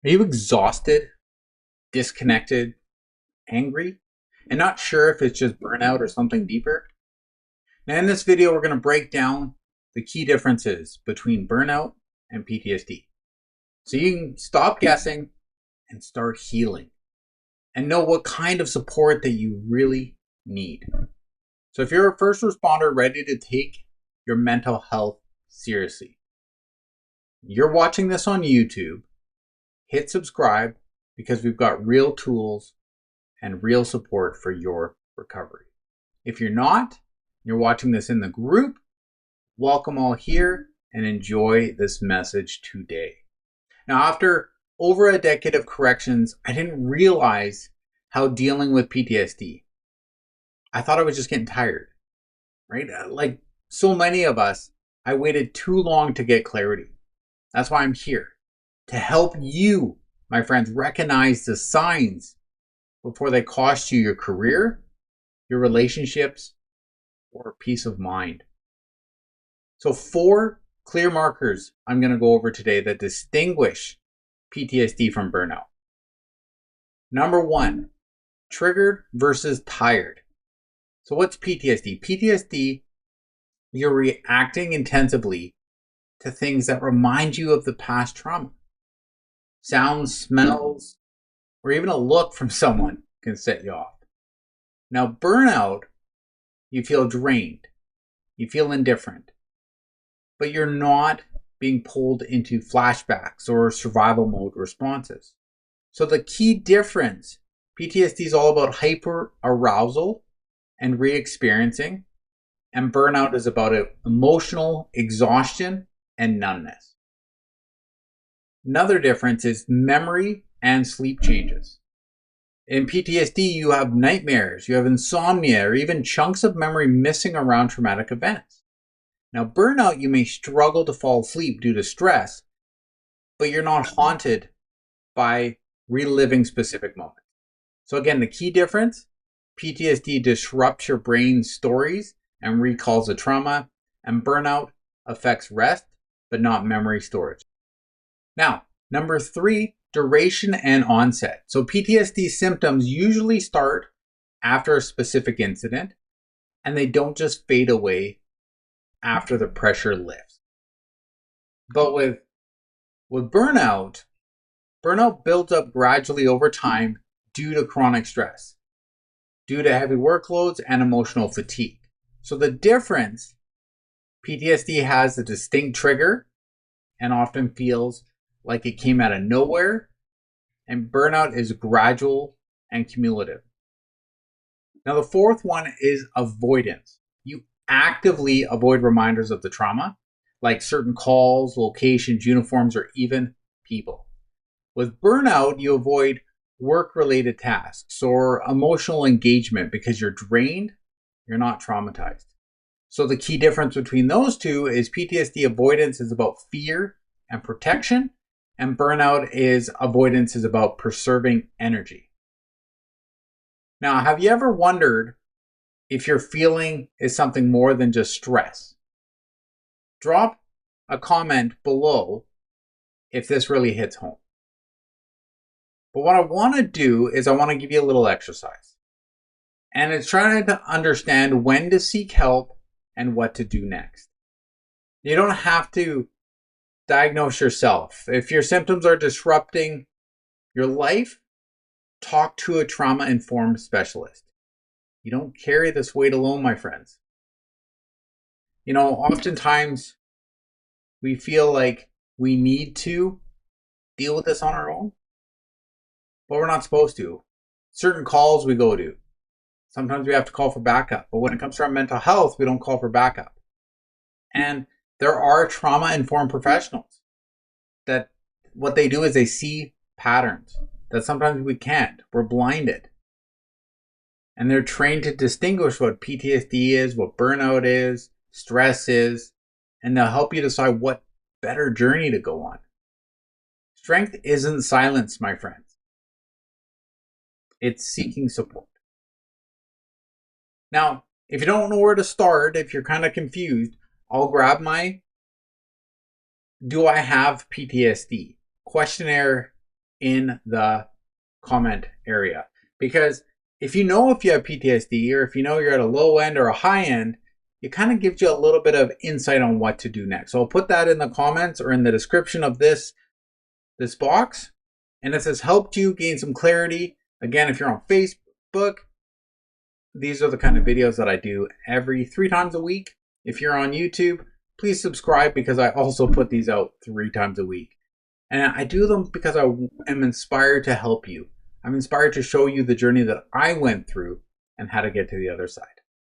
Are you exhausted, disconnected, angry, and not sure if it's just burnout or something deeper? Now, in this video, we're going to break down the key differences between burnout and PTSD. So you can stop guessing and start healing and know what kind of support that you really need. So if you're a first responder ready to take your mental health seriously, you're watching this on YouTube, hit subscribe because we've got real tools and real support for your recovery. If you're not, you're watching this in the group, welcome all here and enjoy this message today. Now, after over a decade of corrections, I didn't realize how dealing with PTSD. I thought I was just getting tired, right? Like so many of us, I waited too long to get clarity. That's why I'm here, to help you, my friends, recognize the signs before they cost you your career, your relationships, or peace of mind. So 4 clear markers I'm going to go over today that distinguish PTSD from burnout. Number 1, triggered versus tired. So what's PTSD? PTSD, you're reacting intensively to things that remind you of the past trauma. Sounds, smells, or even a look from someone can set you off. Now, burnout, you feel drained, you feel indifferent, but you're not being pulled into flashbacks or survival mode responses. So the key difference, PTSD is all about hyper arousal and re-experiencing, and burnout is about emotional exhaustion and numbness. Another difference is memory and sleep changes. In PTSD, you have nightmares, you have insomnia, or even chunks of memory missing around traumatic events. Now, burnout, you may struggle to fall asleep due to stress, but you're not haunted by reliving specific moments. So again, the key difference, PTSD disrupts your brain's stories and recalls the trauma, and burnout affects rest, but not memory storage. Now, number 3, duration and onset. So PTSD symptoms usually start after a specific incident, and they don't just fade away after the pressure lifts. But with burnout builds up gradually over time due to chronic stress, due to heavy workloads and emotional fatigue. So the difference, PTSD has a distinct trigger and often feels like it came out of nowhere, and burnout is gradual and cumulative. Now, the 4th one is avoidance. You actively avoid reminders of the trauma, like certain calls, locations, uniforms, or even people. With burnout, you avoid work-related tasks or emotional engagement because you're drained, you're not traumatized. So the key difference between those two is PTSD avoidance is about fear and protection, and burnout is avoidance is about preserving energy. Now, have you ever wondered if your feeling is something more than just stress? Drop a comment below if this really hits home. But what I want to do is I want to give you a little exercise. And it's trying to understand when to seek help and what to do next. You don't have to diagnose yourself. If your symptoms are disrupting your life, talk to a trauma-informed specialist. You don't carry this weight alone, my friends. You know, oftentimes we feel like we need to deal with this on our own, but we're not supposed to. Certain calls we go to. Sometimes we have to call for backup, but when it comes to our mental health, we don't call for backup. And there are trauma-informed professionals that what they do is they see patterns that sometimes we can't. We're blinded. And they're trained to distinguish what PTSD is, what burnout is, stress is, and they'll help you decide what better journey to go on. Strength isn't silence, my friends. It's seeking support. Now, if you don't know where to start, if you're kind of confused, I'll grab my Do I have PTSD questionnaire in the comment area. Because if you know if you have PTSD, or if you know you're at a low end or a high end, it kind of gives you a little bit of insight on what to do next. So I'll put that in the comments or in the description of this box. And if this helped you gain some clarity, again, if you're on Facebook, these are the kind of videos that I do every 3 times a week. If you're on YouTube, please subscribe, because I also put these out 3 times a week. And I do them because I am inspired to help you. I'm inspired to show you the journey that I went through and how to get to the other side.